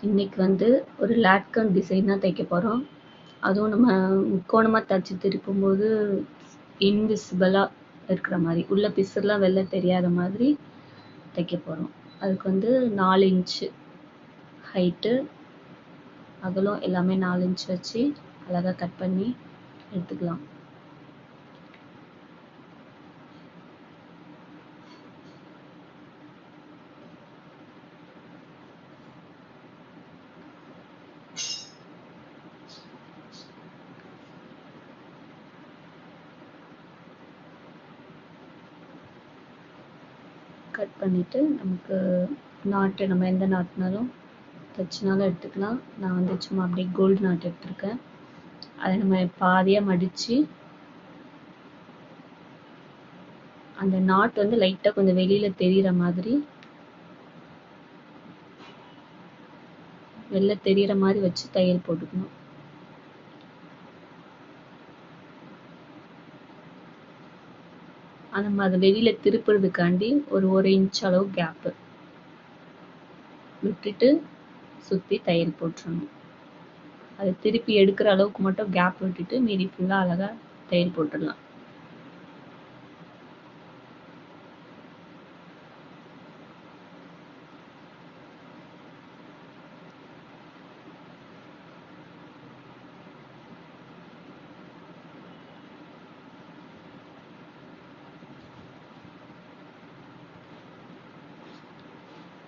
இன்னைக்கு வந்து ஒரு லாட்கன் டிசைன் தான் தைக்க போகிறோம். அதுவும் நம்ம முக்கோணமாக தச்சு திருப்பும்போது இன்விசிபிளாக இருக்கிற மாதிரி, உள்ள பிசுறுலாம் வெளில தெரியாத மாதிரி தைக்க போகிறோம். அதுக்கு வந்து 4 இன்ச்சு ஹைட்டு, அகலம் எல்லாமே 4 இன்ச் வச்சு அழகாக கட் பண்ணி எடுத்துக்கலாம். கட் பண்ணிவிட்டு நமக்கு நாட்டு நம்ம எந்த நாட்டுனாலும் தைச்சினாலும் எடுத்துக்கலாம். நான் வந்து சும்மா அப்படியே கோல்டு நாட்டு எடுத்திருக்கேன். அதை நம்ம பாதியாக மடித்து அந்த நாட் வந்து லைட்டாக கொஞ்சம் வெளியில் தெரிகிற மாதிரி வச்சு தையல் போட்டுக்கணும். நம்ம அதை வெளியில் திருப்புறதுக்காண்டி ஒரு இன்ச் அளவு கேப்பு விட்டுட்டு சுற்றி தையல் போட்டுறணும். அதை திருப்பி எடுக்கிற அளவுக்கு மட்டும் கேப் விட்டுட்டு மீதி ஃபுல்லாக அழகாக தையல் போட்டுடலாம்.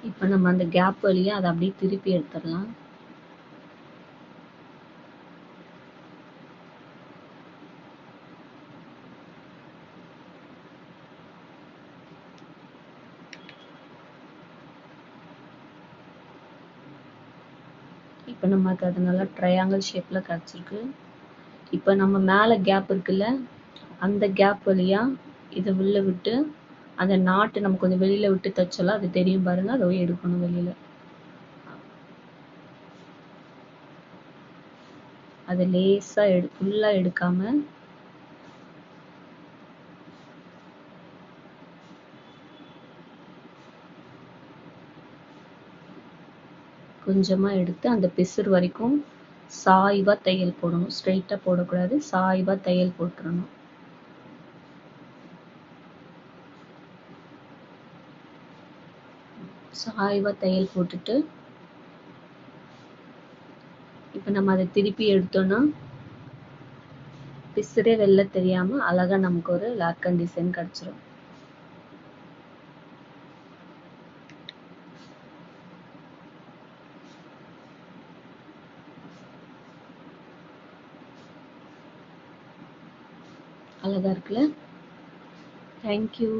இப்போ நம்ம அந்த கேப் வழியாக அதை அப்படியே திருப்பி எடுத்துடலாம். இப்போ நமக்கு அது நல்லா ட்ரையாங்கிள் ஷேப்பில் கிடச்சிருக்கு. இப்போ நம்ம மேலே கேப் இருக்குல்ல, அந்த கேப் வழியாக இதை உள்ள விட்டு அந்த நாட்டு நம்ம கொஞ்சம் வெளியில் விட்டு தைச்சலாம். அது தெரியும் பாருங்க, அதை எடுக்கணும் வெளியில். அது லேசாக ஃபுல்லாக எடுக்காம கொஞ்சமாக எடுத்து அந்த பிசுறு வரைக்கும் சாய்வாக தையல் போடணும். ஸ்ட்ரைட்டாக போடக்கூடாது, சாய்வாக தையல் போட்டுறணும். சாய்வாக தையல் போட்டுட்டு இப்போ நம்ம அதை திருப்பி எடுத்தோம்னா பிசுறே வெளில தெரியாமல் அழகாக நமக்கு ஒரு லாட்கன் டிசைன் கிடச்சிரும். அழகாக இருக்குல்ல? தேங்க்யூ.